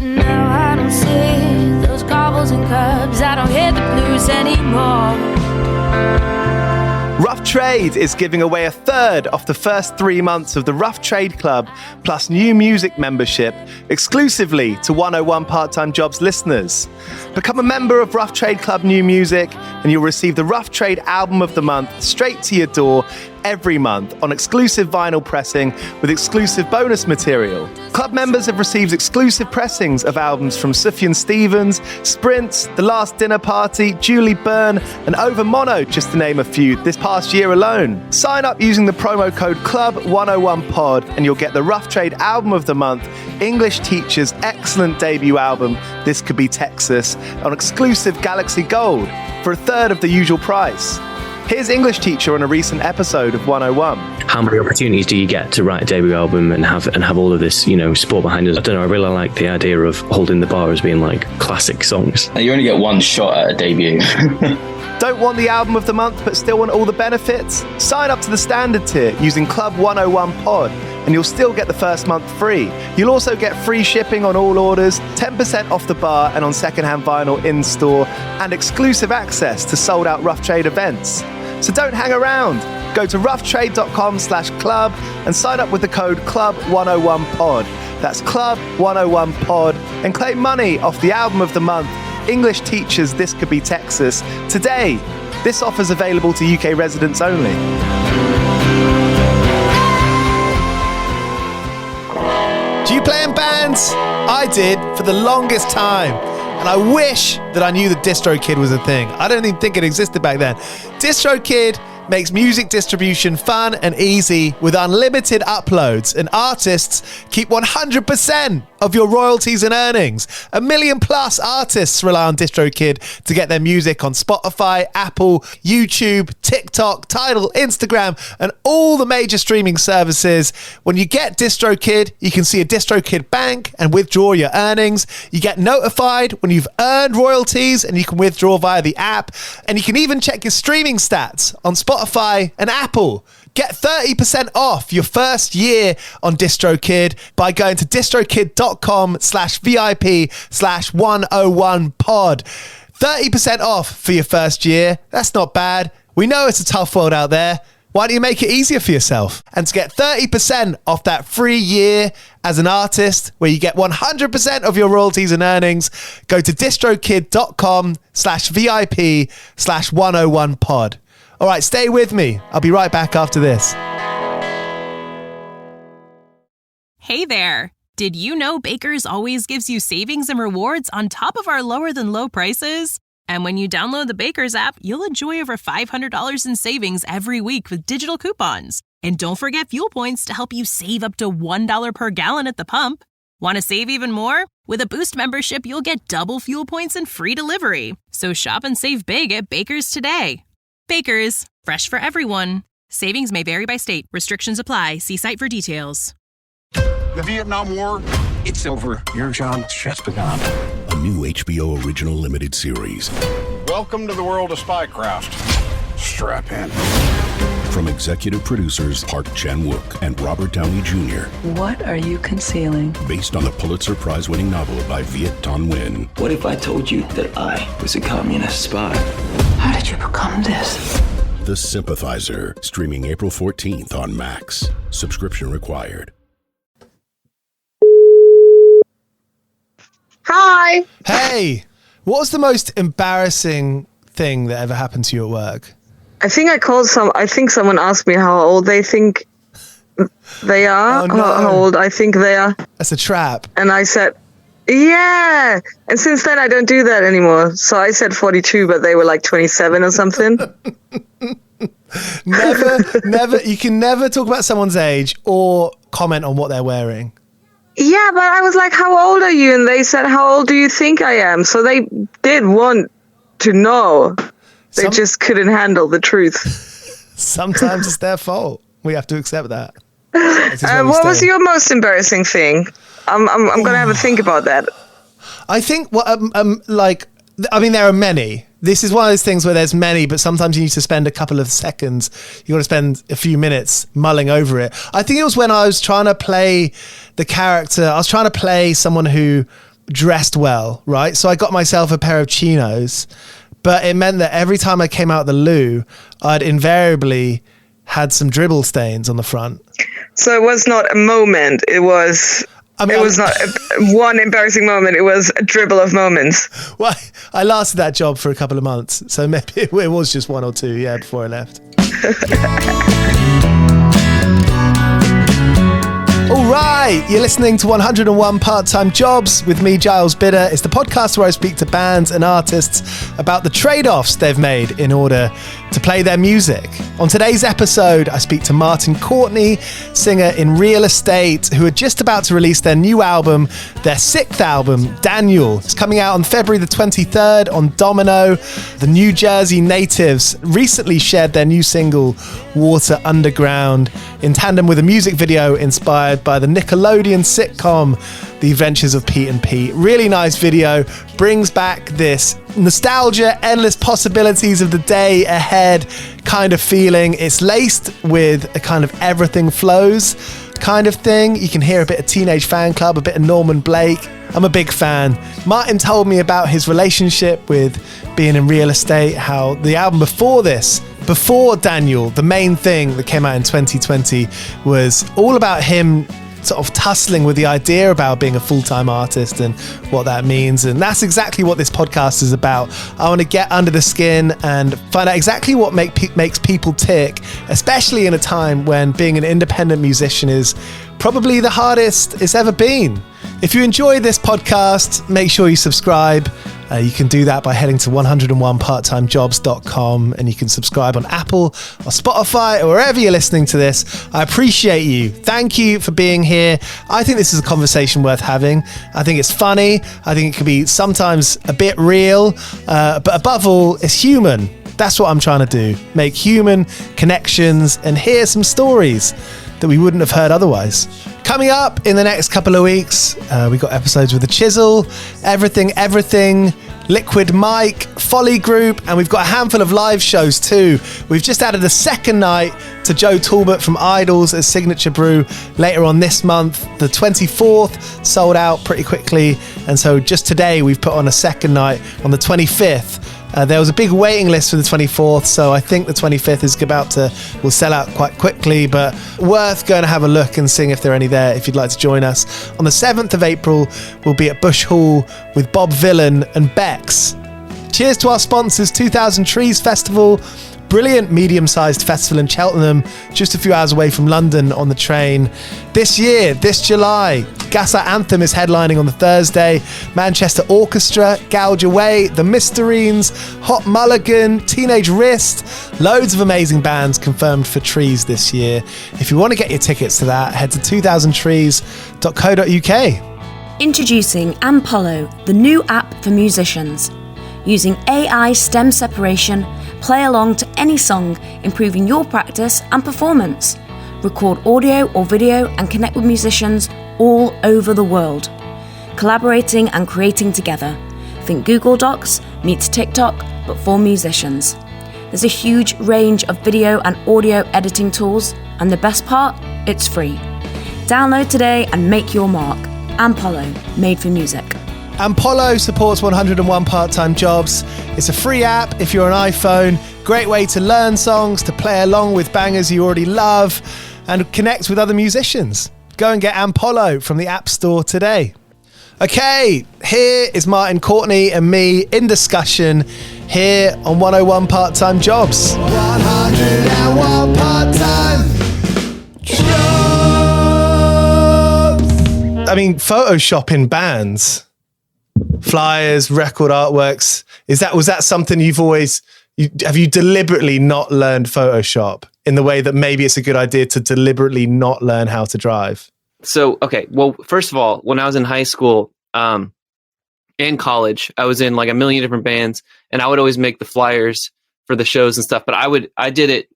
But now I don't see those cobbles and curbs. I don't hear the blues anymore. Rough Trade is giving away a third of the first 3 months of the Rough Trade Club plus new music membership exclusively to 101 Part-Time Jobs listeners. Become a member of Rough Trade Club New Music and you'll receive the Rough Trade Album of the Month straight to your door every month on exclusive vinyl pressing with exclusive bonus material. Club members have received exclusive pressings of albums from Sufjan Stevens, Sprints, The Last Dinner Party, Julie Byrne, and Over Mono, just to name a few, this past year alone. Sign up using the promo code CLUB101POD and you'll get the Rough Trade Album of the Month, English Teacher's excellent debut album, This Could Be Texas, on exclusive Galaxy Gold for a third of the usual price. Here's English Teacher on a recent episode of 101. How many opportunities do you get to write a debut album and have all of this, sport behind us? I don't know. I really like the idea of holding the bar as being like classic songs. You only get one shot at a debut. Don't want the album of the month but still want all the benefits? Sign up to the standard tier using Club 101 Pod and you'll still get the first month free. You'll also get free shipping on all orders, 10% off the bar and on secondhand vinyl in store, and exclusive access to sold out Rough Trade events. So don't hang around. Go to roughtrade.com/club and sign up with the code CLUB101POD. That's CLUB101POD and claim money off the album of the month, English Teachers This Could Be Texas, today. This offer's available to UK residents only. Do you play in bands? I did for the longest time. And I wish that I knew that DistroKid was a thing. I don't even think it existed back then. DistroKid makes music distribution fun and easy with unlimited uploads, and artists keep 100% of your royalties and earnings. 1 million plus artists rely on DistroKid to get their music on Spotify, Apple, YouTube, TikTok, Tidal, Instagram, and all the major streaming services. When you get DistroKid, you can see a DistroKid bank and withdraw your earnings. You get notified when you've earned royalties and you can withdraw via the app. And you can even check your streaming stats on Spotify and Apple. Get 30% off your first year on DistroKid by going to distrokid.com/VIP/101pod. 30% off for your first year. That's not bad. We know it's a tough world out there. Why don't you make it easier for yourself? And to get 30% off that free year as an artist, where you get 100% of your royalties and earnings, go to distrokid.com/VIP/101pod. All right, stay with me. I'll be right back after this. Hey there. Did you know Baker's always gives you savings and rewards on top of our lower than low prices? And when you download the Baker's app, you'll enjoy over $500 in savings every week with digital coupons. And don't forget fuel points to help you save up to $1 per gallon at the pump. Want to save even more? With a Boost membership, you'll get double fuel points and free delivery. So shop and save big at Baker's today. Baker's, fresh for everyone. Savings may vary by state. Restrictions apply. See site for details. The Vietnam War, it's over. Your job's just begun. A new HBO original limited series. Welcome to the world of spycraft. Strap in. From executive producers Park Chan-wook and Robert Downey Jr. What are you concealing? Based on the Pulitzer Prize-winning novel by Viet Thanh Nguyen. What if I told you that I was a communist spy? How did you become this? The Sympathizer, streaming April 14th on Max. Subscription required. Hi. Hey, what was the most embarrassing thing that ever happened to you at work? I think someone asked me how old they think they are. Oh, no. How old I think they are. That's a trap. And I said, yeah. And since then I don't do that anymore. So I said 42, but they were like 27 or something. Never. You can never talk about someone's age or comment on what they're wearing. Yeah, but I was like, how old are you? And they said, how old do you think I am? So they did want to know. They just couldn't handle the truth. Sometimes it's their fault. We have to accept that. What was your most embarrassing thing? I'm going to have a think about that. I think, there are many. This is one of those things where there's many, but sometimes you need to spend a couple of seconds. You got to spend a few minutes mulling over it. I think it was when I was trying to play the character. I was trying to play someone who dressed well, right? So I got myself a pair of chinos, but it meant that every time I came out the loo, I'd invariably had some dribble stains on the front. So it was not a moment. It was not one embarrassing moment. It was a dribble of moments. Well, I lasted that job for a couple of months, so maybe it was just one or two, before I left. All right, you're listening to 101 Part-Time Jobs with me, Giles Bidder. It's the podcast where I speak to bands and artists about the trade-offs they've made in order to play their music. On today's episode, I speak to Martin Courtney, singer in Real Estate, who are just about to release their new album, their 6th album, Daniel. It's coming out on February the 23rd on Domino. The New Jersey natives recently shared their new single, Water Underground, in tandem with a music video inspired by the Nickelodeon sitcom The Adventures of Pete and Pete. Really nice video, brings back this nostalgia, endless possibilities of the day ahead kind of feeling. It's laced with a kind of everything flows kind of thing. You can hear a bit of Teenage Fan Club, a bit of Norman Blake. I'm a big fan. Martin told me about his relationship with being in real estate, how the album before Daniel, the main thing that came out in 2020, was all about him sort of tussling with the idea about being a full-time artist and what that means. And that's exactly what this podcast is about. I want to get under the skin and find out exactly what makes people tick, especially in a time when being an independent musician is probably the hardest it's ever been. If you enjoy this podcast, make sure you subscribe. You can do that by heading to 101parttimejobs.com, and you can subscribe on Apple or Spotify or wherever you're listening to this. I appreciate you. Thank you for being here. I think this is a conversation worth having. I think it's funny. I think it can be sometimes a bit real, but above all, it's human. That's what I'm trying to do. Make human connections and hear some stories that we wouldn't have heard otherwise. Coming up in the next couple of weeks, we got episodes with The Chisel, Everything, Liquid Mike, Folly Group, and we've got a handful of live shows too. We've just added a second night to Joe Talbot from Idols at Signature Brew later on this month. The 24th sold out pretty quickly, and so just today we've put on a second night on the 25th. There was a big waiting list for the 24th, so I think the 25th will sell out quite quickly, but worth going to have a look and seeing if there are any there if you'd like to join us. On the 7th of April, we'll be at Bush Hall with Bob Villan and Bex. Cheers to our sponsors, 2000 Trees Festival, brilliant medium-sized festival in Cheltenham, just a few hours away from London on the train. This July, Gaslight Anthem is headlining on the Thursday. Manchester Orchestra, Gouge Away, The Mysterines, Hot Mulligan, Teenage Wrist, loads of amazing bands confirmed for Trees this year. If you want to get your tickets to that, head to 2000trees.co.uk. Introducing Ampolo, the new app for musicians. Using AI stem separation, play along to any song, improving your practice and performance. Record audio or video and connect with musicians all over the world. Collaborating and creating together. Think Google Docs meets TikTok, but for musicians. There's a huge range of video and audio editing tools, and the best part, it's free. Download today and make your mark. Ampolo, made for music. Ampolo supports 101 Part-Time Jobs. It's a free app if you're on iPhone. Great way to learn songs, to play along with bangers you already love, and connect with other musicians. Go and get Ampolo from the App Store today. Okay, here is Martin Courtney and me in discussion here on 101 Part-Time Jobs. 101 Part-Time Jobs. I mean, Photoshop in bands. Flyers, record artworks. Was that something have you deliberately not learned Photoshop in the way that maybe it's a good idea to deliberately not learn how to drive? So, okay. Well, first of all, when I was in high school and college, I was in like a million different bands, and I would always make the flyers for the shows and stuff. But I did it,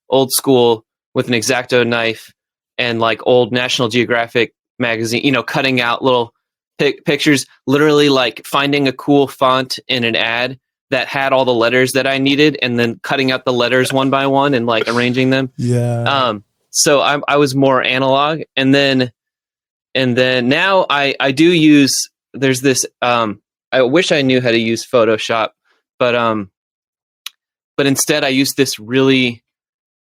old school with an X-Acto knife and like old National Geographic magazine, cutting out little pictures, literally like finding a cool font in an ad that had all the letters that I needed and then cutting out the letters one by one and like arranging them. Yeah. So I was more analog. And then And then now I do use, there's this, I wish I knew how to use Photoshop, but instead I use this really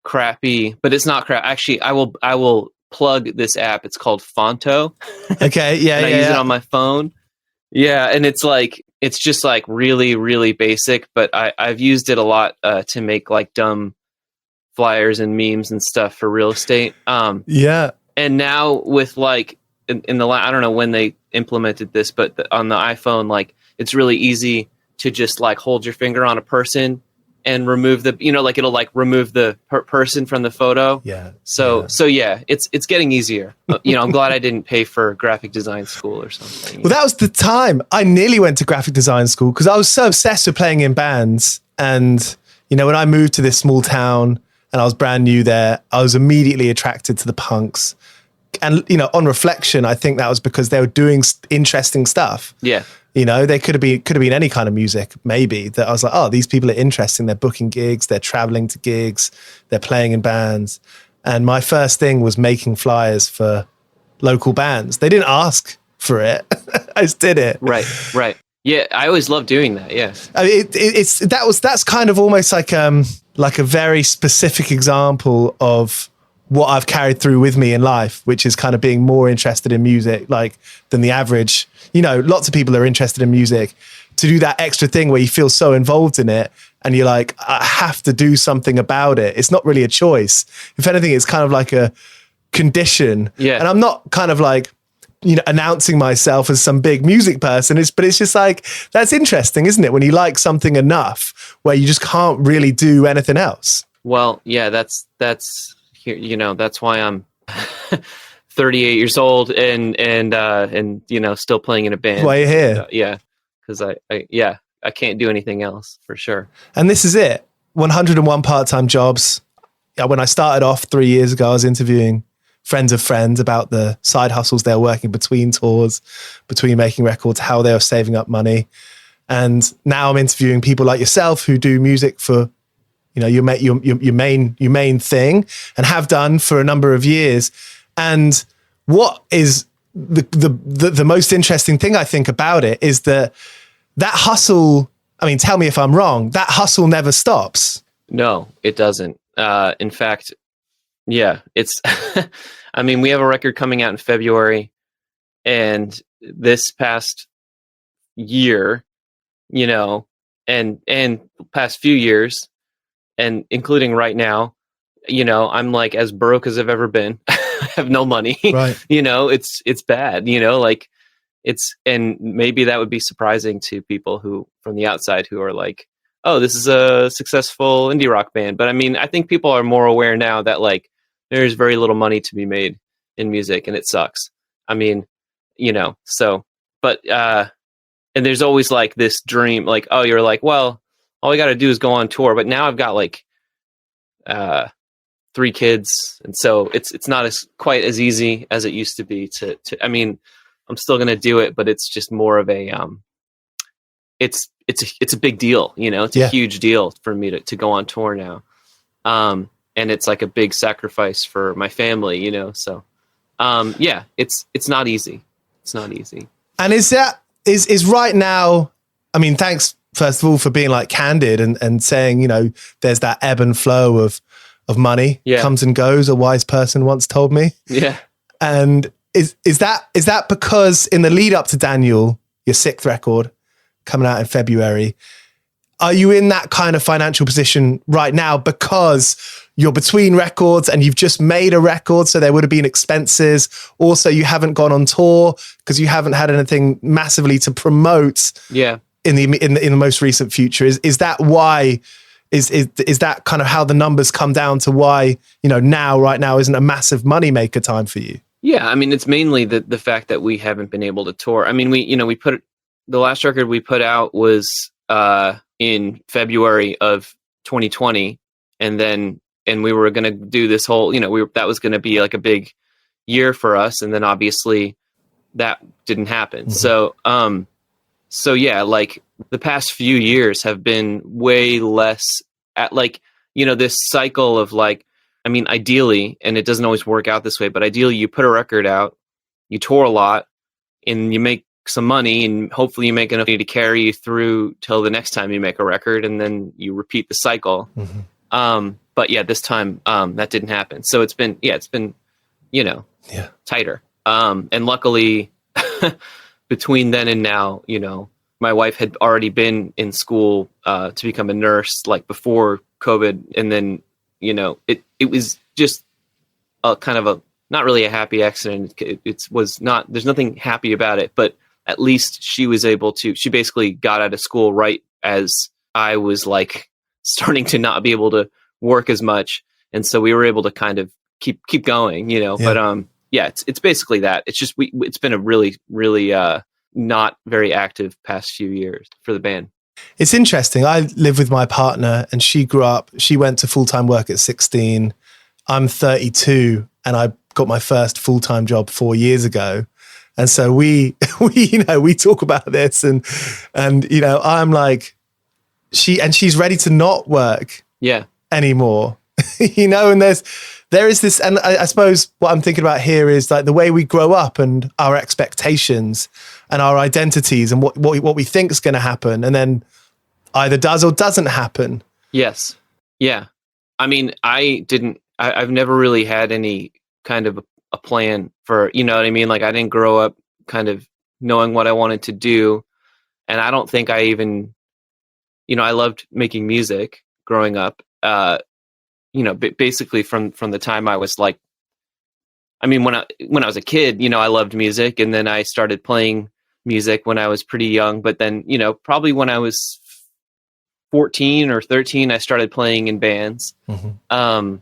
crappy, but it's not crap. Actually, I will plug this app. It's called Fonto. Okay. Yeah. And I use it on my phone. Yeah. And it's just like really, really basic, but I've used it a lot to make like dumb flyers and memes and stuff for real estate. Yeah. And now with like in the I don't know when they implemented this, but on the iPhone, like it's really easy to just like hold your finger on a person and remove the, like it'll like remove the person from the photo. Yeah. So yeah, it's getting easier. I'm glad I didn't pay for graphic design school or something. Well, that was the time I nearly went to graphic design school because I was so obsessed with playing in bands. And, when I moved to this small town and I was brand new there, I was immediately attracted to the punks. And, on reflection, I think that was because they were doing interesting stuff. Yeah. They could have been any kind of music, maybe, that I was like, oh, these people are interesting. They're booking gigs, they're traveling to gigs, they're playing in bands. And my first thing was making flyers for local bands. They didn't ask for it. I just did it. Right. Yeah, I always loved doing that. Yeah. I mean, that's kind of almost like a very specific example of what I've carried through with me in life, which is kind of being more interested in music, like than the average. Lots of people are interested in music. To do that extra thing where you feel so involved in it and you're like, I have to do something about it. It's not really a choice. If anything, it's kind of like a condition. Yeah. And I'm not kind of like, announcing myself as some big music person, but it's just like, that's interesting, isn't it? When you like something enough where you just can't really do anything else. Well, yeah, that's why I'm 38 years old and still playing in a band. Why you're here? Yeah. Cause I can't do anything else for sure. And this is it. 101 part-time jobs. When I started off 3 years ago, I was interviewing friends of friends about the side hustles they're working between tours, between making records, how they are saving up money. And now I'm interviewing people like yourself who do music for, your main thing and have done for a number of years. And what is the most interesting thing I think about it is that hustle, I mean, tell me if I'm wrong, that hustle never stops. No, it doesn't. In fact, yeah, it's, I mean, we have a record coming out in February and this past year, and past few years and including right now, I'm like as broke as I've ever been. I have no money, right. It's bad, like and maybe that would be surprising to people who from the outside who are like, oh, this is a successful indie rock band. But I mean, I think people are more aware now that like, there's very little money to be made in music and it sucks. I mean, but, and there's always like this dream, like, oh, you're like, well, all we got to do is go on tour. But now I've got like, 3 kids. And so it's not quite as easy as it used to be to, I mean, I'm still going to do it, but it's just more of a, it's a big deal, it's a huge deal for me to go on tour now. And it's like a big sacrifice for my family, so, yeah, it's not easy. It's not easy. And is right now, I mean, thanks first of all for being like candid and saying, there's that ebb and flow of money comes and goes. A wise person once told me. Yeah. And is that because in the lead up to Daniel, your 6th record coming out in February, are you in that kind of financial position right now because you're between records and you've just made a record, so there would have been expenses? Also, you haven't gone on tour because you haven't had anything massively to promote. Yeah. In the most recent future, is that why? Is that kind of how the numbers come down to why right now isn't a massive moneymaker time for you? Yeah, I mean, it's mainly the fact that we haven't been able to tour. I mean, we put the last record we put out was in February of 2020, and we were going to do this whole, that was going to be like a big year for us, and then obviously that didn't happen. Mm-hmm. So yeah, like the past few years have been way less at like, this cycle of like, I mean, ideally, and it doesn't always work out this way, but ideally you put a record out, you tour a lot and you make some money, and hopefully you make enough money to carry you through till the next time you make a record, and then you repeat the cycle. But yeah, this time that didn't happen. So it's been tighter. And luckily between then and now, my wife had already been in school to become a nurse like before COVID. And then, it was just a kind of a, not really a happy accident. There's nothing happy about it, but at least she basically got out of school right as I was like starting to not be able to work as much. And so we were able to kind of keep going, but it's basically that. It's just, it's been a really, really not very active past few years for the band. It's interesting. I live with my partner and she went to full-time work at 16. I'm 32 and I got my first full-time job 4 years ago. And so we talk about this and I'm like, she's ready to not work anymore, and there is this, and I suppose what I'm thinking about here is like the way we grow up and our expectations and our identities and what we think is going to happen, and then either does or doesn't happen. Yes. Yeah. I mean, I've never really had any kind of a plan for, you know what I mean? Like I didn't grow up kind of knowing what I wanted to do. And I don't think I even, I loved making music growing up. Basically from the time I was like, I mean, when I was a kid, I loved music, and then I started playing music when I was pretty young. But then, probably when I was 14 or 13, I started playing in bands. But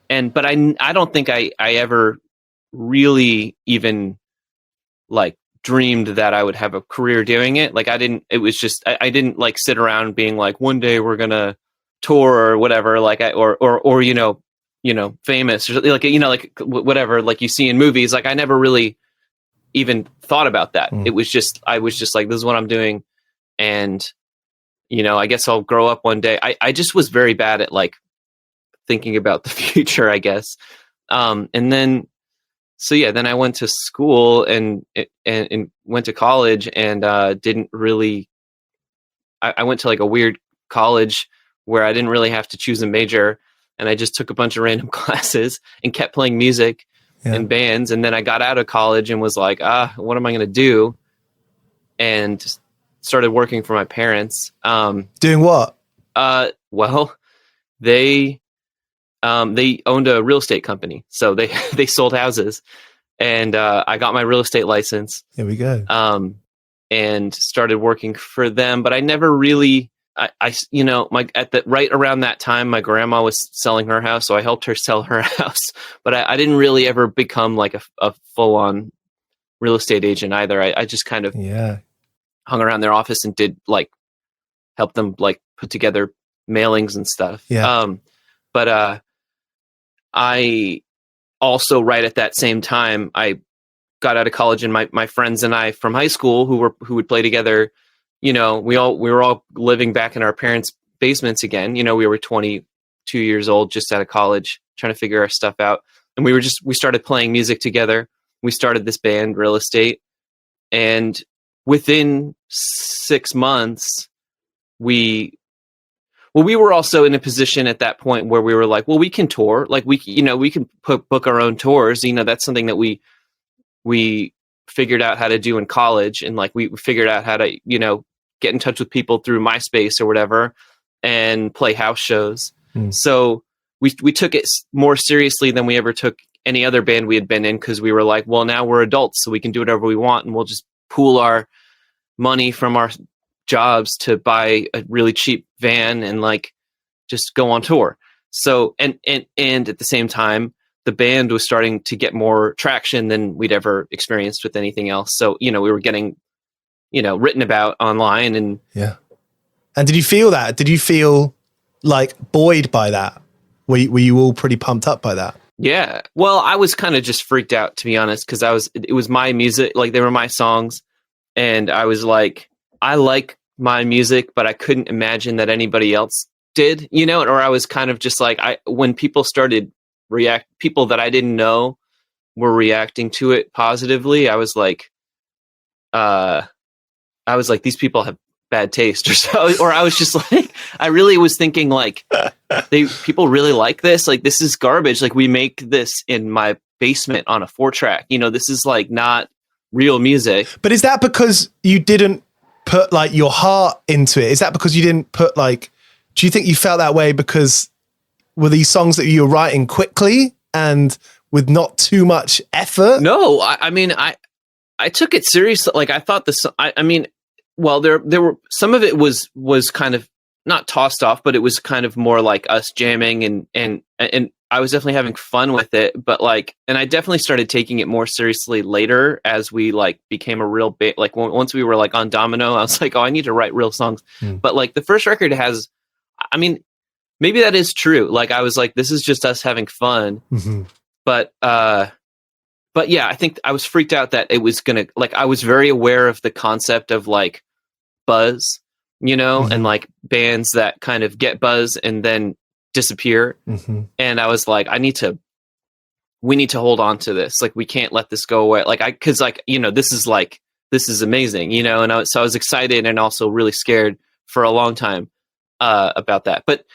I don't think I ever really even like dreamed that I would have a career doing it. Like I didn't like sit around being like, one day we're going to tour or whatever, like famous, or like whatever, like you see in movies. Like I never really even thought about that. I was just like, this is what I'm doing. And, I guess I'll grow up one day. I just was very bad at like thinking about the future, I guess. And then, then I went to school and went to college and didn't really, I went to like a weird college where I didn't really have to choose a major, and I just took a bunch of random classes and kept playing music in bands. And then I got out of college and was like, what am I going to do? And started working for my parents. Doing what? Well, they owned a real estate company. So they sold houses, and I got my real estate license. Here we go. And started working for them, but I never really, right around that time, my grandma was selling her house. So I helped her sell her house, but I didn't really ever become like a full on real estate agent either. I just kind of hung around their office and did like, help them like put together mailings and stuff. But I also, right at that same time, I got out of college, and my friends and I from high school who would play together, we were all living back in our parents' basements again. We were 22 years old, just out of college, trying to figure our stuff out. And we started playing music together. We started this band, Real Estate. And within 6 months, we were also in a position at that point where we were like, well, we can tour. Like we can book our own tours. That's something that we figured out how to do in college. And like, we figured out how to, get in touch with people through MySpace or whatever and play house shows. So we took it more seriously than we ever took any other band we had been in. 'Cause we were like, well, now we're adults, so we can do whatever we want, and we'll just pool our money from our jobs to buy a really cheap van and like just go on tour. So, and at the same time, the band was starting to get more traction than we'd ever experienced with anything else. So, we were getting, written about online. And And did you feel that? Did you feel like buoyed by that? Were you all pretty pumped up by that? Yeah. Well, I was kind of just freaked out, to be honest, because it was my music, like they were my songs. And I was like, I like my music, but I couldn't imagine that anybody else did, or I was kind of just like, when people started people that I didn't know were reacting to it positively, I was like, these people have bad taste, or so. Or I was just like, I really was thinking like, people really like this. Like, this is garbage. Like, we make this in my basement on a 4-track. This is like not real music. But is that because you didn't put like your heart into it? Is that because you didn't put like, do you think you felt that way because were these songs that you were writing quickly and with not too much effort? No, I mean, I took it seriously. Like, I thought I mean, well, there were, some of it was kind of not tossed off, but it was kind of more like us jamming and I was definitely having fun with it, but like, and I definitely started taking it more seriously later as we like became a real bit, like once we were like on Domino, I was like, oh, I need to write real songs. But like the first record has, I mean, maybe that is true. Like, I was like, this is just us having fun. But yeah, I think I was freaked out that it was going to, like, I was very aware of the concept of like buzz, and like bands that kind of get buzz and then disappear. And I was like, we need to hold on to this. Like, we can't let this go away. Like, cause like, this is amazing, and so I was excited and also really scared for a long time, about that. But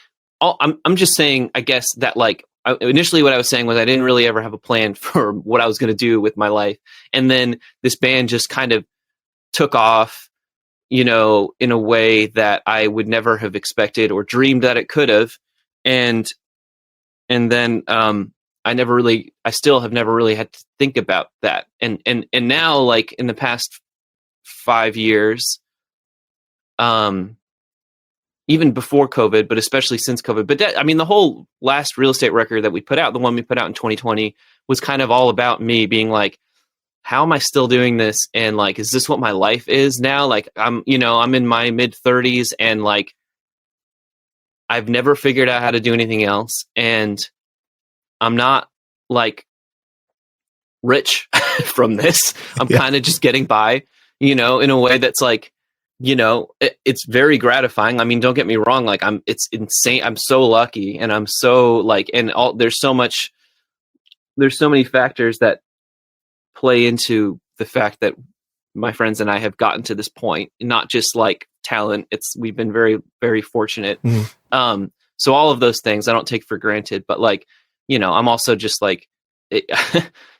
I'm just saying, I guess that like, initially what I was saying was I didn't really ever have a plan for what I was going to do with my life. And then this band just kind of took off, in a way that I would never have expected or dreamed that it could have. And then, I still have never really had to think about that. And now, like in the past 5 years, even before COVID, but especially since COVID, but the whole last real estate record that we put out, the one we put out in 2020, was kind of all about me being like, how am I still doing this? And like, is this what my life is now? Like, I'm in my mid 30s and like, I've never figured out how to do anything else. And I'm not like rich from this. I'm kind of just getting by, in a way that's like, it's very gratifying. I mean, don't get me wrong. Like it's insane. I'm so lucky and I'm so like, and there's so many factors that play into the fact that my friends and I have gotten to this point, not just like talent. We've been very, very fortunate. So all of those things I don't take for granted, but like, I'm also just like,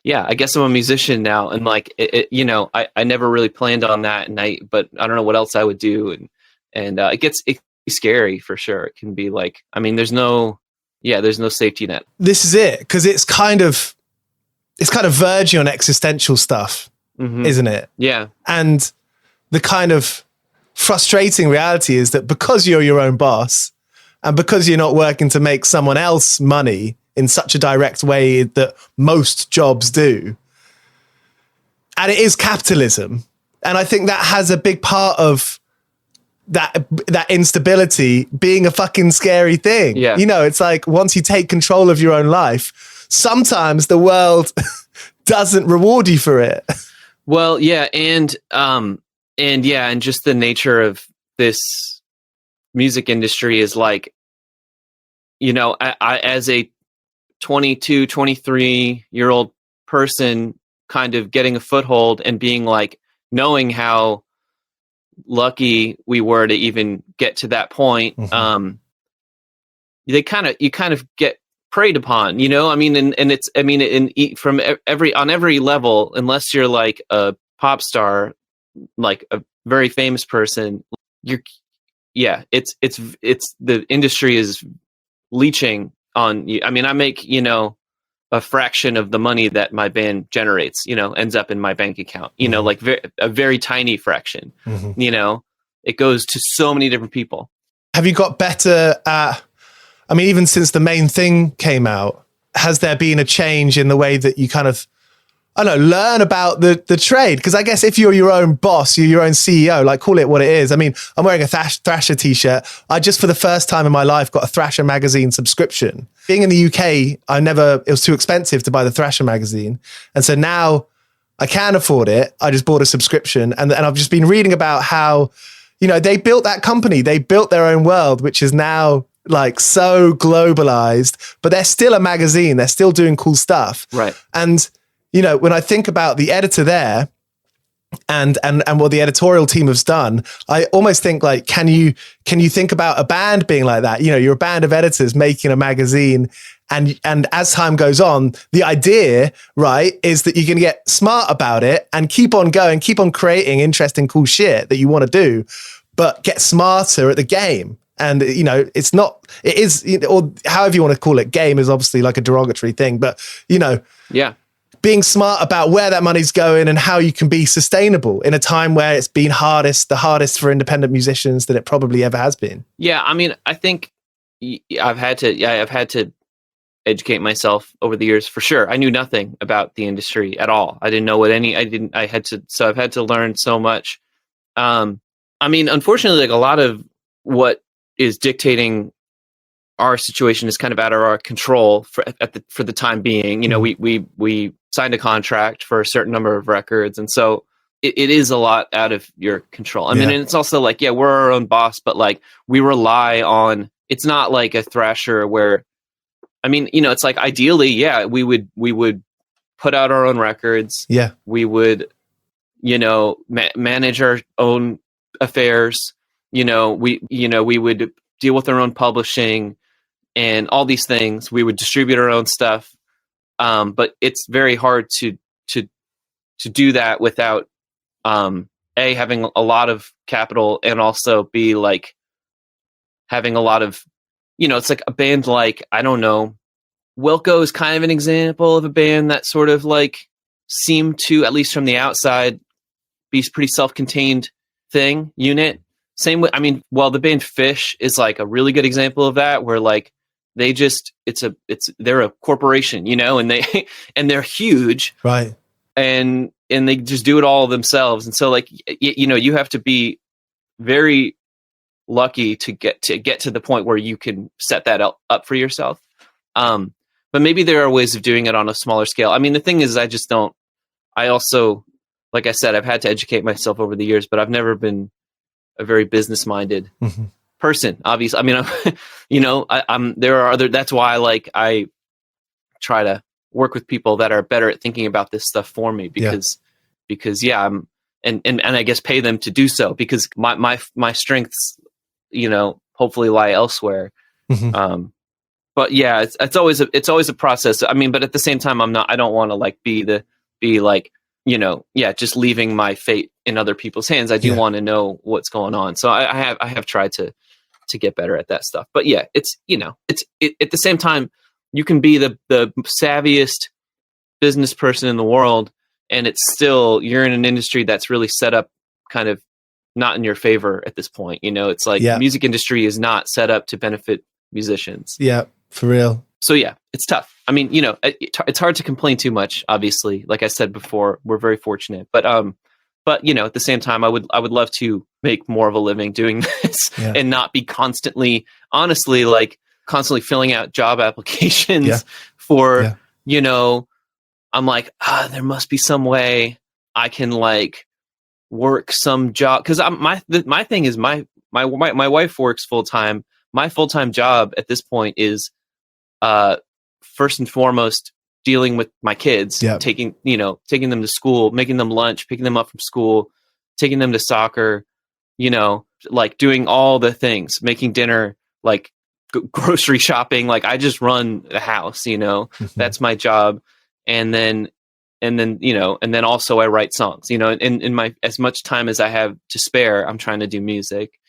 yeah, I guess I'm a musician now. And like, I never really planned on that. But I don't know what else I would do. And it gets scary for sure. It can be like, I mean, there's no safety net. This is it. Cause it's kind of verging on existential stuff, isn't it? Yeah. And the kind of frustrating reality is that because you're your own boss and because you're not working to make someone else money in such a direct way that most jobs do, and it is capitalism. And I think that has a big part of that instability being a fucking scary thing. Yeah. It's like once you take control of your own life, sometimes the world doesn't reward you for it. Well, yeah. And just the nature of this music industry is like, I as a 22, 23-year-old person kind of getting a foothold and being like, knowing how lucky we were to even get to that point. You kind of get preyed upon, I mean, and it's, I mean, on every level, unless you're like a pop star, like a very famous person, it's the industry is leeching on you. I mean, I make, a fraction of the money that my band generates, ends up in my bank account, like a very tiny fraction, it goes to so many different people. Have you got better at, I mean, even since the main thing came out, has there been a change in the way that you kind of, I don't know, learn about the trade? Because I guess if you're your own boss, you're your own CEO, like call it what it is. I mean, I'm wearing a Thrasher t-shirt. I just for the first time in my life got a Thrasher magazine subscription. Being in the UK, it was too expensive to buy the Thrasher magazine. And so now I can afford it. I just bought a subscription and I've just been reading about how, they built that company. They built their own world, which is now like so globalized, but they're still a magazine. They're still doing cool stuff. Right. And you know, when I think about the editor there and what the editorial team has done, I almost think like, can you think about a band being like that? You know, you're a band of editors making a magazine, and as time goes on, the idea, right, is that you're going to get smart about it and keep on going, keep on creating interesting, cool shit that you want to do, but get smarter at the game. And, you know, it is, or however you want to call it, game is obviously like a derogatory thing, but, you know, yeah, being smart about where that money's going and how you can be sustainable in a time where it's been the hardest for independent musicians that it probably ever has been. Yeah. I mean, I think I've had to educate myself over the years for sure. I knew nothing about the industry at all. I didn't know so I've had to learn so much. I mean, unfortunately, like a lot of what is dictating our situation is kind of out of our control for the time being. You know, we signed a contract for a certain number of records, and so it is a lot out of your control. I mean, and it's also like, yeah, we're our own boss, but like we rely on. It's not like a Thrasher where, I mean, you know, it's like ideally, yeah, we would put out our own records. Yeah, we would, you know, manage our own affairs. You know, we would deal with our own publishing and all these things. We would distribute our own stuff. But it's very hard to do that without having a lot of capital, and also B, like having a lot of, you know, it's like a band like, I don't know, Wilco is kind of an example of a band that sort of like seemed to, at least from the outside, be pretty self-contained unit. Same with, I mean, well, the band Fish is like a really good example of that, where like they just, they're a corporation, you know, and they're huge. Right. And they just do it all themselves. And so like, you know, you have to be very lucky to get to the point where you can set that up for yourself. But maybe there are ways of doing it on a smaller scale. I mean, the thing is, I also, like I said, I've had to educate myself over the years, but I've never been a very business-minded person. Obviously, I mean, you know, that's why like I try to work with people that are better at thinking about this stuff for me, because I'm, and I guess pay them to do so, because my strengths, you know, hopefully lie elsewhere. But yeah, it's always a process. I mean, but at the same time, I don't want to like be like, you know, yeah, just leaving my fate in other people's hands. I do want to know what's going on. So I have tried to get better at that stuff. But yeah, it's, you know, at the same time, you can be the savviest business person in the world, and it's still, you're in an industry that's really set up kind of not in your favor at this point. You know, it's like music industry is not set up to benefit musicians. Yeah, for real. So yeah, it's tough. I mean, you know, it's hard to complain too much. Obviously, like I said before, we're very fortunate. But you know, at the same time, I would love to make more of a living doing this and not be constantly filling out job applications for, you know, I'm like, there must be some way I can like work some job. Cause my thing is my wife works full time. My full-time job at this point is, first and foremost, dealing with my kids, taking them to school, making them lunch, picking them up from school, taking them to soccer, you know, like doing all the things, making dinner, like grocery shopping. Like I just run the house, you know, that's my job. And then, you know, and then also I write songs, you know, in my, as much time as I have to spare, I'm trying to do music,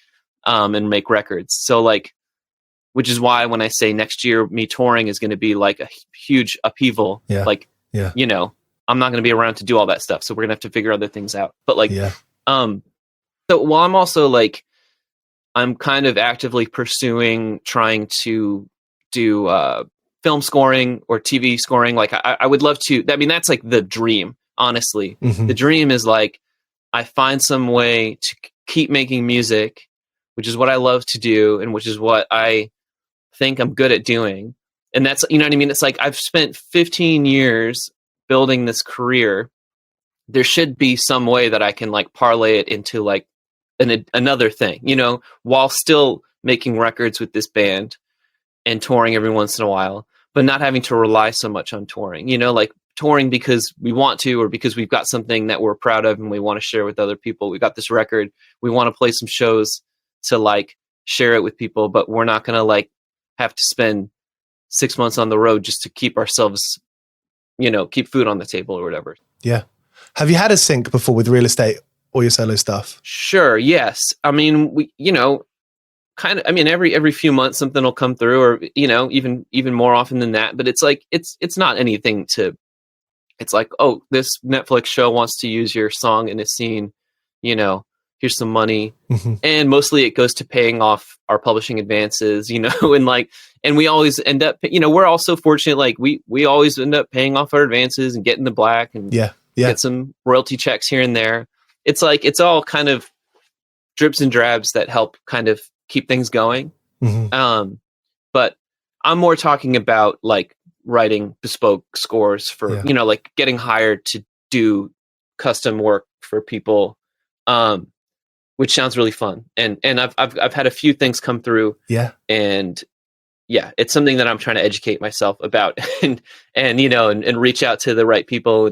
and make records. So like, which is why when I say next year, me touring is going to be like a huge upheaval. You know, I'm not going to be around to do all that stuff. So we're going to have to figure other things out. But like, so while I'm also like, I'm kind of actively trying to do film scoring or TV scoring. Like I would love to, I mean, that's like the dream, honestly. The dream is like, I find some way to keep making music, which is what I love to do. And which is what I think I'm good at doing. And that's, you know what I mean? It's like, I've spent 15 years building this career. There should be some way that I can like parlay it into like another thing, you know, while still making records with this band and touring every once in a while, but not having to rely so much on touring, you know, like touring because we want to, or because we've got something that we're proud of and we want to share with other people. We got this record. We want to play some shows to like share it with people, but we're not going to like have to spend 6 months on the road just to keep ourselves, keep food on the table or whatever. Yeah. Have you had a sync before with real estate or your solo stuff? Sure. Yes. I mean, we, every few months something will come through, or, even more often than that, but it's like, it's not anything to, it's like, oh, this Netflix show wants to use your song in a scene, here's some money. Mm-hmm. And mostly it goes to paying off our publishing advances, and we always end up, we're also fortunate. Like we always end up paying off our advances and getting the black and get some royalty checks here and there. It's like, it's all kind of drips and drabs that help kind of keep things going. Mm-hmm. But I'm more talking about like writing bespoke scores for, like getting hired to do custom work for people, which sounds really fun. And I've had a few things come through. Yeah. And it's something that I'm trying to educate myself about and reach out to the right people.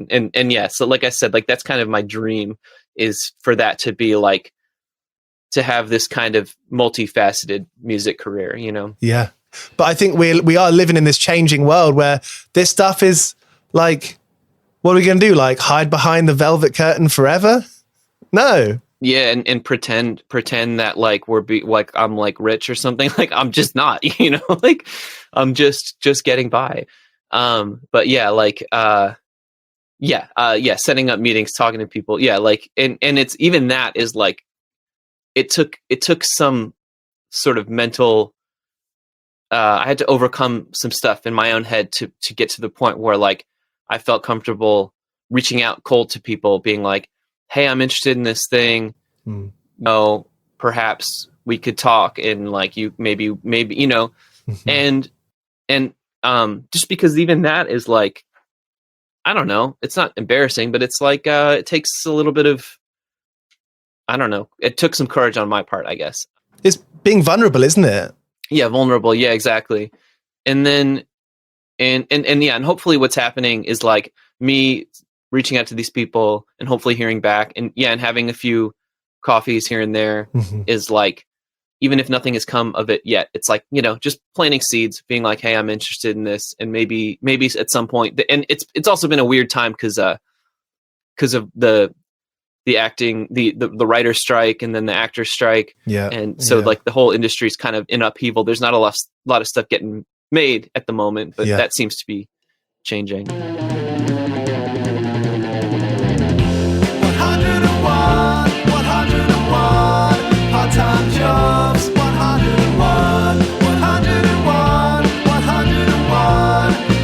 So like I said, like that's kind of my dream, is for that to be like, to have this kind of multifaceted music career, Yeah. But I think we are living in this changing world where this stuff is like, what are we going to do? Like hide behind the velvet curtain forever? No. Yeah. And pretend that like like I'm like rich or something. Like I'm just not, like I'm just getting by. But yeah, like, setting up meetings, talking to people. Yeah. Like, and it's even that is like, it took some sort of mental, I had to overcome some stuff in my own head to get to the point where like I felt comfortable reaching out cold to people, being like, hey, I'm interested in this thing. No, perhaps we could talk, and like you maybe, and just because even that is like, I don't know, it's not embarrassing, but it's like, it takes a little bit of, I don't know. It took some courage on my part, I guess. It's being vulnerable, isn't it? Yeah, vulnerable. Yeah, exactly. And then, and hopefully what's happening is like me reaching out to these people and hopefully hearing back, and having a few coffees here and there is like, even if nothing has come of it yet, it's like, just planting seeds, being like, hey, I'm interested in this. And maybe at some point, and it's also been a weird time because of the acting, the writer's strike, and then the actor's strike. Yeah. And so like the whole industry is kind of in upheaval. There's not a lot of stuff getting made at the moment, but that seems to be changing. 101 part-time jobs. 101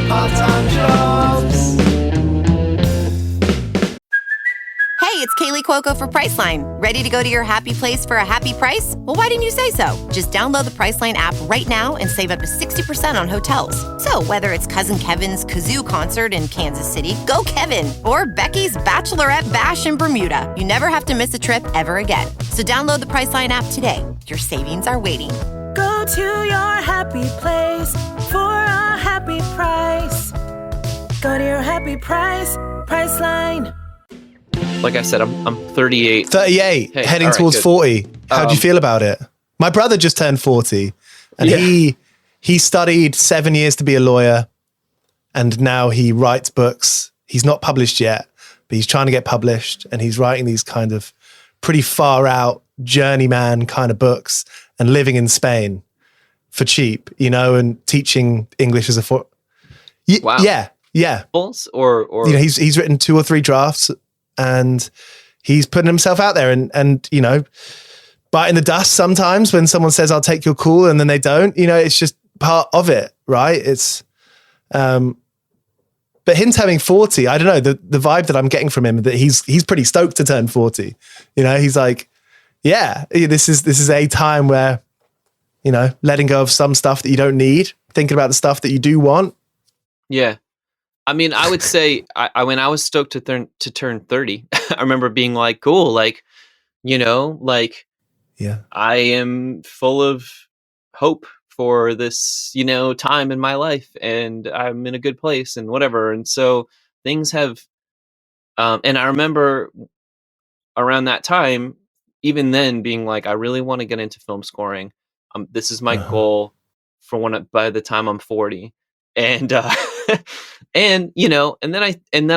part-time jobs. Hey, it's Kaylee Cuoco for Priceline. Ready to go to your happy place for a happy price? Well, why didn't you say so? Just download the Priceline app right now and save up to 60% on hotels. So whether it's Cousin Kevin's Kazoo Concert in Kansas City, go Kevin, or Becky's Bachelorette Bash in Bermuda, you never have to miss a trip ever again. So download the Priceline app today. Your savings are waiting. Go to your happy place for a happy price. Go to your happy price, Priceline. Like I said, I'm 38. 38, hey, heading right, towards good. 40. How do you feel about it? My brother just turned 40, and he studied 7 years to be a lawyer, and now he writes books. He's not published yet, but he's trying to get published, and he's writing these kind of pretty far out journeyman kind of books, and living in Spain for cheap, and teaching English as a wow. Yeah. Or he's written 2 or 3 drafts. And he's putting himself out there and biting the dust sometimes when someone says, I'll take your call, and then they don't, it's just part of it. Right. It's, but him turning 40, I don't know, the vibe that I'm getting from him, that he's pretty stoked to turn 40. He's like, this is a time where, letting go of some stuff that you don't need, thinking about the stuff that you do want. Yeah. I mean, I would say when I was stoked to turn 30, I remember being like, cool, like, I am full of hope for this, time in my life, and I'm in a good place and whatever. And so things have, and I remember around that time, even then being like, I really want to get into film scoring. This is my goal for by the time I'm 40. And, and, you know, and then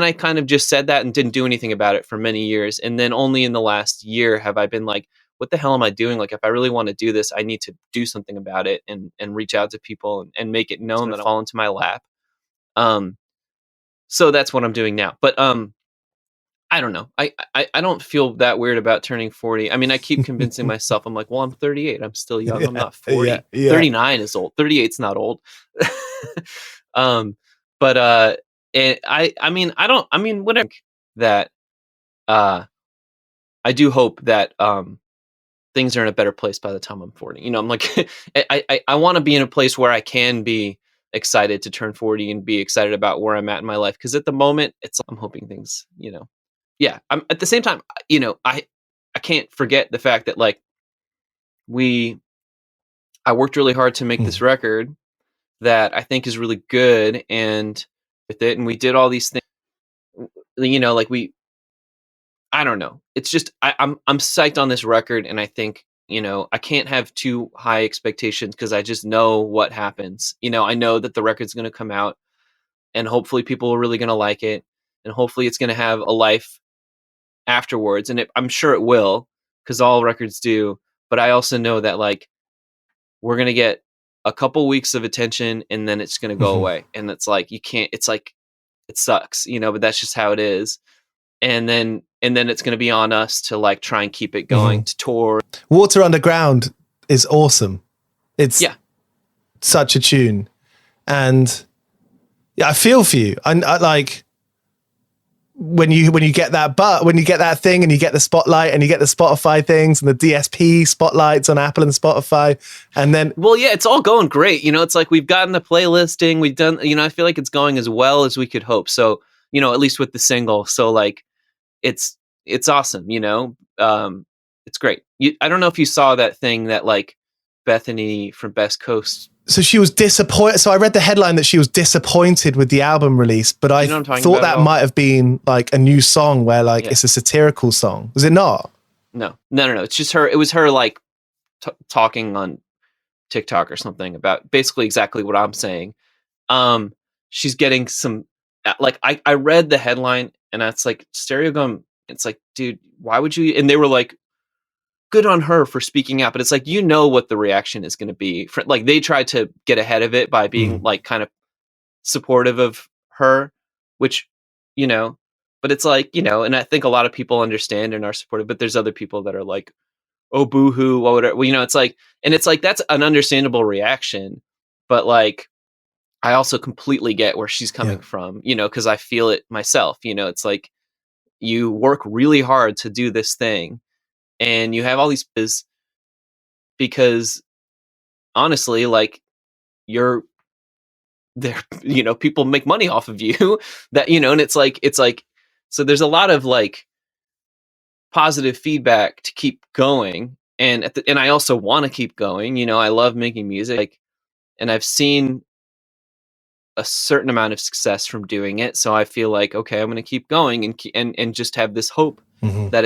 I kind of just said that and didn't do anything about it for many years. And then only in the last year have I been like, what the hell am I doing? Like, if I really want to do this, I need to do something about it and reach out to people and make it known that I fall into my lap. So that's what I'm doing now. But, I don't know. I don't feel that weird about turning 40. I mean, I keep convincing myself. I'm like, well, I'm 38. I'm still young. I'm not 40. 39 is old. 38's not old. But whatever that, I do hope that, things are in a better place by the time I'm 40. You know, I'm like, I want to be in a place where I can be excited to turn 40 and be excited about where I'm at in my life. Cause at the moment I'm hoping things, you know, yeah. I'm at the same time, you know, I can't forget the fact that like I worked really hard to make this record that I think is really good. And with it, and we did all these things, you know, like I don't know. It's just, I'm psyched on this record. And I think, you know, I can't have too high expectations because I just know what happens. You know, I know that the record's going to come out and hopefully people are really going to like it. And hopefully it's going to have a life afterwards. And I'm sure it will, because all records do. But I also know that like, we're going to get a couple weeks of attention and then it's going to go away. And it's like, it's like, it sucks, you know, but that's just how it is. And then it's going to be on us to like try and keep it going, to tour. Water Underground is awesome. It's such a tune. And yeah, I feel for you. I like when you get that thing and you get the spotlight and you get the Spotify things and the DSP spotlights on Apple and Spotify. And then, well, yeah, it's all going great. You know, it's like we've gotten the playlisting, we've done, you know, I feel like it's going as well as we could hope. So, you know, at least with the single. So like, it's awesome, you know. It's great. I don't know if you saw that thing that like Bethany from Best Coast. So she was disappointed. So I read the headline that she was disappointed with the album release, but I thought that might have been like a new song where like it's a satirical song. Was it not? No. It's just her. It was her like talking on TikTok or something about basically exactly what I'm saying. She's getting some like I read the headline. And that's like Stereo Gum. It's like, dude, why would you? And they were like, good on her for speaking out. But it's like, you know what the reaction is going to be. Like they tried to get ahead of it by being like kind of supportive of her, which, you know, but it's like, you know, and I think a lot of people understand and are supportive, but there's other people that are like, oh, boo-hoo, whatever. Well, you know, it's like, and it's like, that's an understandable reaction. But like, I also completely get where she's coming from, you know, because I feel it myself. You know, it's like you work really hard to do this thing and you have all these because honestly, like you're there, you know, people make money off of you that, you know, and it's like, so there's a lot of like positive feedback to keep going. And and I also want to keep going, you know, I love making music, like, and I've seen a certain amount of success from doing it. So I feel like, okay, I'm going to keep going and just have this hope that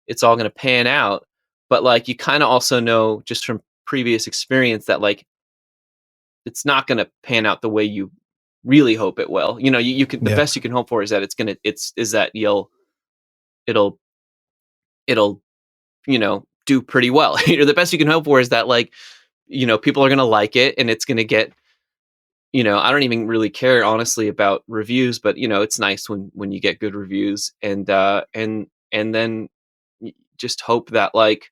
it's all going to pan out. But like, you kind of also know just from previous experience that like, it's not going to pan out the way you really hope it will. You know, you can, the best you can hope for is that it'll, you know, do pretty well. You know, the best you can hope for is that like, you know, people are going to like it and it's going to get, you know, I don't even really care honestly about reviews, but you know, it's nice when you get good reviews and then just hope that like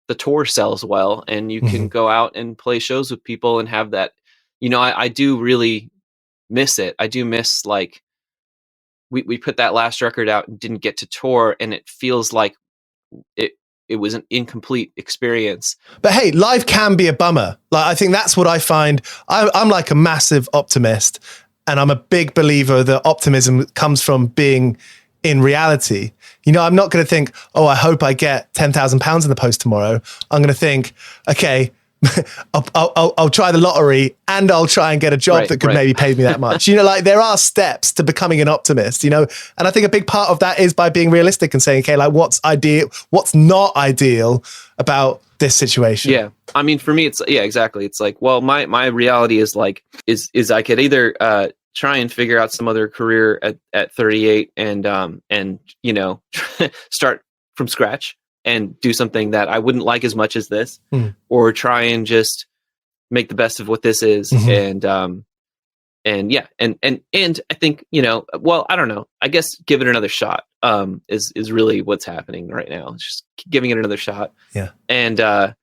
the tour sells well and you can go out and play shows with people and have that, you know, I do really miss it. I do miss like, we put that last record out and didn't get to tour and it feels like it was an incomplete experience. But hey, life can be a bummer. Like, I think that's what I find. I'm like a massive optimist and I'm a big believer that optimism comes from being in reality. You know, I'm not going to think, oh, I hope I get £10,000 in the post tomorrow. I'm going to think, okay, I'll try the lottery and I'll try and get a job that could maybe pay me that much. Like there are steps to becoming an optimist, and I think a big part of that is by being realistic and saying, okay, like what's ideal, what's not ideal about this situation. Yeah. I mean, for me, it's exactly. It's like, well, my reality is like, is I could either, try and figure out some other career at 38 and start from scratch and do something that I wouldn't like as much as this, or try and just make the best of what this is. And I think, well, I don't know, I guess give it another shot, is really what's happening right now. Just giving it another shot. Yeah. And, and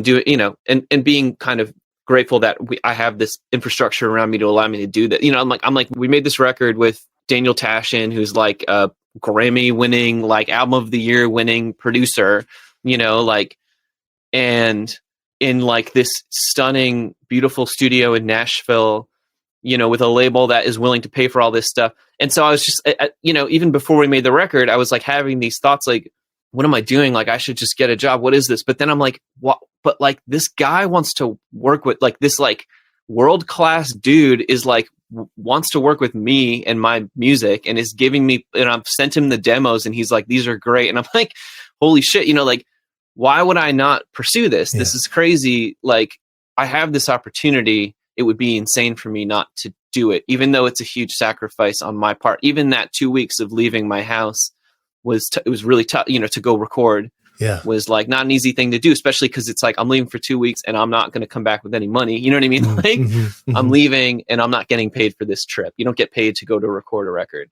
do it, and being kind of grateful that I have this infrastructure around me to allow me to do that. I'm like, we made this record with Daniel Tashin, who's like a Grammy winning, like album of the year winning producer, and in like this stunning, beautiful studio in Nashville, with a label that is willing to pay for all this stuff. And so I was just, even before we made the record, I was like having these thoughts, like, what am I doing? Like, I should just get a job. What is this? But then I'm like, what? But like, this guy wants to work with, like, this like world-class dude is like, wants to work with me and my music and is giving me, and I've sent him the demos and he's like, these are great. And I'm like, holy shit, like, why would I not pursue this? Yeah. This is crazy. Like, I have this opportunity. It would be insane for me not to do it, even though it's a huge sacrifice on my part. Even that 2 weeks of leaving my house it was really tough, to go record. Yeah. Was like not an easy thing to do, especially because it's like I'm leaving for 2 weeks and I'm not going to come back with any money. You know what I mean? Like I'm leaving and I'm not getting paid for this trip. You don't get paid to go to record a record.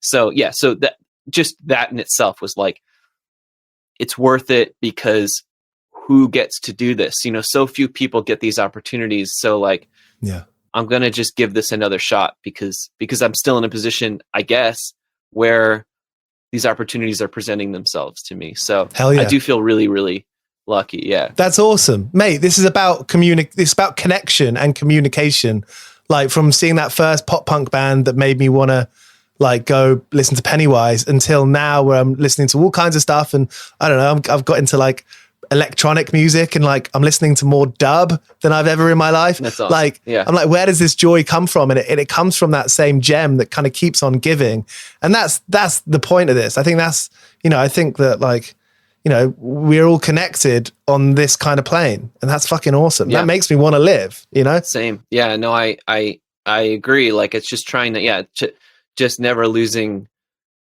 So that just that in itself was like, it's worth it because who gets to do this? So few people get these opportunities. So like, yeah, I'm going to just give this another shot because I'm still in a position, I guess, where these opportunities are presenting themselves to me. So hell yeah. I do feel really, really lucky. Yeah. That's awesome, mate. This is about it's about connection and communication. Like from seeing that first pop punk band that made me want to like go listen to Pennywise until now where I'm listening to all kinds of stuff. And I don't know, I've got into like electronic music and like I'm listening to more dub than I've ever in my life. That's awesome. Like, yeah. I'm like, where does this joy come from? And it comes from that same gem that kind of keeps on giving. And that's the point of this. I think that's, I think that like, we're all connected on this kind of plane and that's fucking awesome. Yeah. That makes me want to live, Same. Yeah, no, I agree. Like it's just trying to, just never losing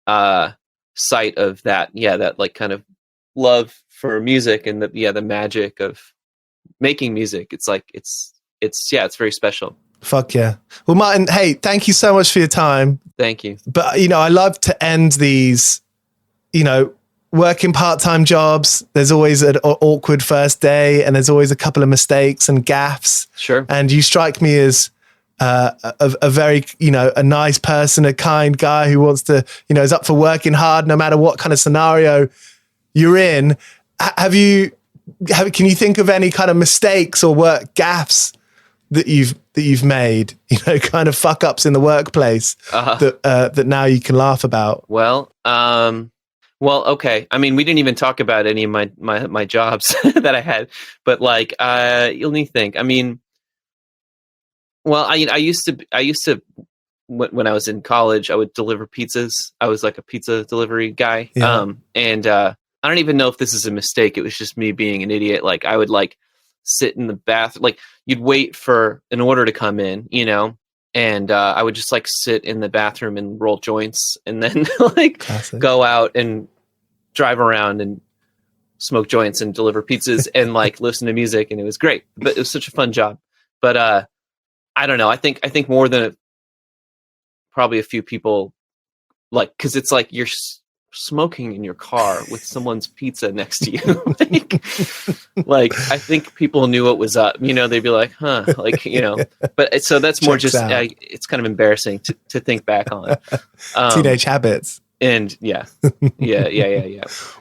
sight of that. Yeah. That like kind of love for music and the magic of making music. It's like, it's very special. Fuck yeah. Well, Martin, hey, thank you so much for your time. Thank you. But, I love to end these, working part-time jobs. There's always an awkward first day and there's always a couple of mistakes and gaffes. Sure. And you strike me as a very, a nice person, a kind guy who wants to, is up for working hard no matter what kind of scenario you're in. Can you think of any kind of mistakes or work gaffes that you've made, kind of fuck ups in the workplace that now you can laugh about? Well, okay. I mean, we didn't even talk about any of my jobs that I had, but like, you'll need to think. I mean, well, I used to when I was in college, I would deliver pizzas. I was like a pizza delivery guy. Yeah. I don't even know if this is a mistake. It was just me being an idiot. Like I would like sit in the bathroom, like you'd wait for an order to come in, and I would just like sit in the bathroom and roll joints and then like Classic. Go out and drive around and smoke joints and deliver pizzas and like listen to music. And it was great, but it was such a fun job. But I don't know. I think more than probably a few people like, cause it's like you're smoking in your car with someone's pizza next to you. like I think people knew what was up, they'd be like, huh, like, but so that's more just, it's kind of embarrassing to think back on. Teenage habits. And yeah.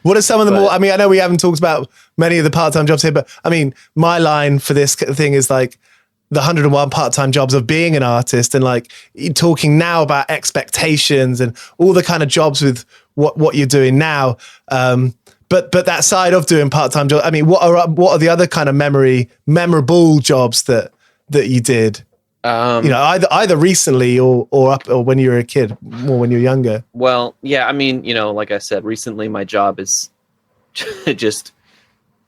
What are some of the more, I mean, I know we haven't talked about many of the part-time jobs here, but I mean, my line for this thing is like, the 101 part-time jobs of being an artist and like talking now about expectations and all the kind of jobs with what you're doing now. But that side of doing part-time jobs, I mean, what are the other kind of memorable jobs that you did? Either recently or when you were a kid, more when you were younger. Well, yeah, I mean, like I said, recently my job is just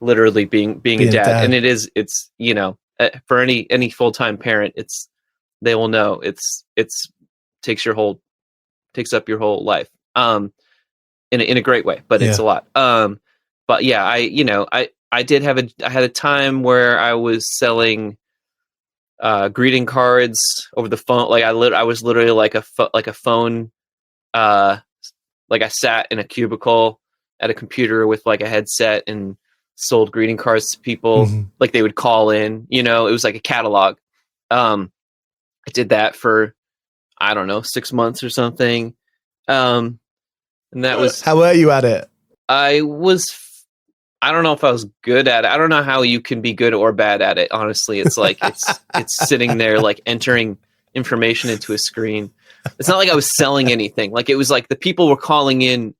literally being a dad. And it's for any full-time parent, they will know it's takes up your whole life. In a great way, but it's a lot. But yeah, I had a time where I was selling greeting cards over the phone. Like I was literally like a phone. Like I sat in a cubicle at a computer with like a headset and sold greeting cards to people. Mm-hmm. Like they would call in. It was like a catalog. I did that for, I don't know, 6 months or something. And that was... How were you at it? I don't know if I was good at it. I don't know how you can be good or bad at it. Honestly, it's like, it's sitting there, like entering information into a screen. It's not like I was selling anything. Like it was like the people were calling in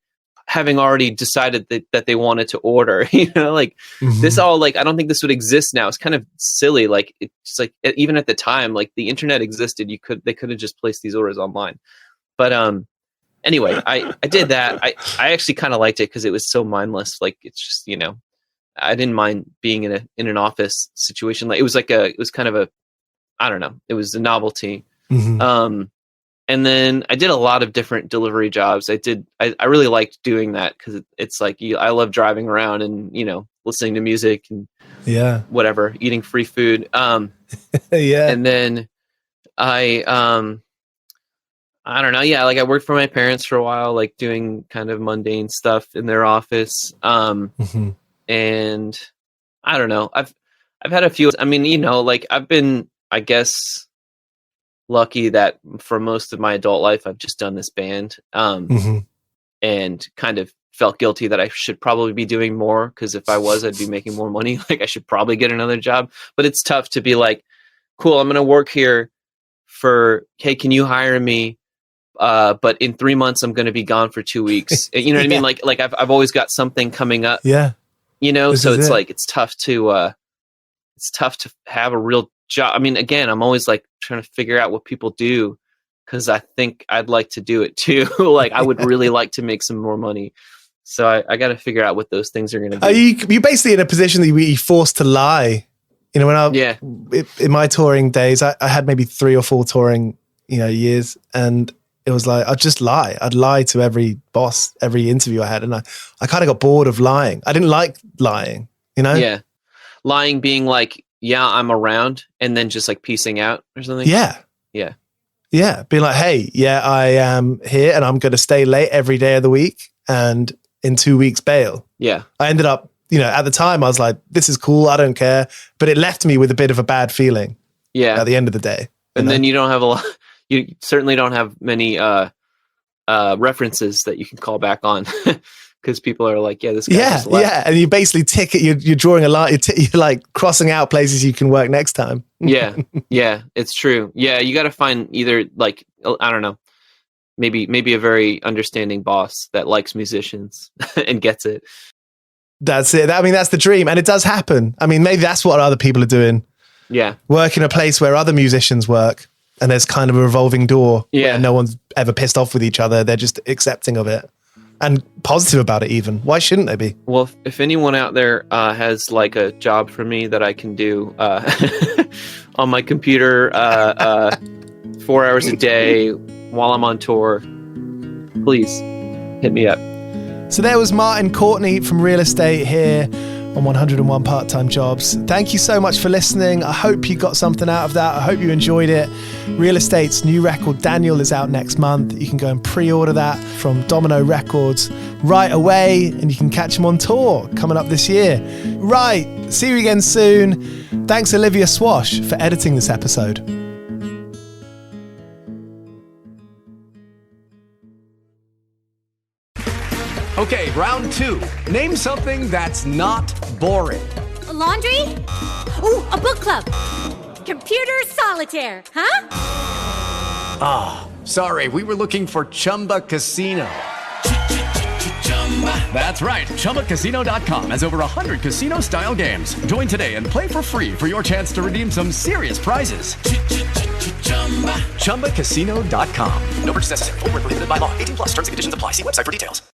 having already decided that they wanted to order, like this all, like, I don't think this would exist now. It's kind of silly. Like it's like, even at the time, like the internet existed, they could have just placed these orders online. But, anyway, I did that. I actually kind of liked it because it was so mindless. Like it's just, I didn't mind being in an office situation. Like it was kind of a, I don't know, it was a novelty. Mm-hmm. And then I did a lot of different delivery jobs. I really liked doing that because it's like, I love driving around and, listening to music and whatever, eating free food. Yeah. And then I don't know. Yeah. Like I worked for my parents for a while, like doing kind of mundane stuff in their office. And I don't know. I've had a few, I mean, like I've been, I guess, lucky that for most of my adult life, I've just done this band, and kind of felt guilty that I should probably be doing more. Cause if I was, I'd be making more money. Like I should probably get another job, but it's tough to be like, cool, I'm going to work here hey, can you hire me? But in 3 months, I'm going to be gone for 2 weeks. You know what I mean? Like I've always got something coming up. Yeah. So it's like, it's tough to have a real job. I mean, again, I'm always like trying to figure out what people do because I think I'd like to do it too. Like I would really like to make some more money. So I got to figure out what those things are going to be. Are you basically in a position that you're forced to lie? In my touring days, I had maybe 3 or 4 touring, years, and it was like, I'd just lie. I'd lie to every boss, every interview I had. And I kind of got bored of lying. I didn't like lying, Yeah. Lying being like, yeah, I'm around, and then just like piecing out or something. Yeah. Yeah. Yeah. Being like, hey, yeah, I am here and I'm going to stay late every day of the week and in 2 weeks bail. Yeah. I ended up, at the time I was like, this is cool. I don't care. But it left me with a bit of a bad feeling. Yeah. At the end of the day. And then you don't have you certainly don't have many references that you can call back on because people are like, yeah, this guy just left. Yeah. And you basically tick it. You're drawing a line. You're like crossing out places you can work next time. Yeah. Yeah, it's true. Yeah. You got to find either like, I don't know, maybe a very understanding boss that likes musicians and gets it. That's it. I mean, that's the dream. And it does happen. I mean, maybe that's what other people are doing. Yeah. Work in a place where other musicians work. And there's kind of a revolving door where no one's ever pissed off with each other. They're just accepting of it and positive about it even. Why shouldn't they be? Well, if anyone out there has like a job for me that I can do on my computer 4 hours a day while I'm on tour, please hit me up. So there was Martin Courtney from Real Estate here on 101 Part-Time Jobs. Thank you so much for listening. I hope you got something out of that. I hope you enjoyed it. Real Estate's new record, Daniel, is out next month. You can go and pre-order that from Domino Records right away, and you can catch him on tour coming up this year. Right, see you again soon. Thanks Olivia Swash for editing this episode. Okay, round 2. Name something that's not boring. A laundry? Ooh, a book club. Computer solitaire, huh? Ah, sorry, we were looking for Chumba Casino. That's right. ChumbaCasino.com has over 100 casino-style games. Join today and play for free for your chance to redeem some serious prizes. ChumbaCasino.com. No purchase necessary. Void where prohibited by law. 18+ terms and conditions apply. See website for details.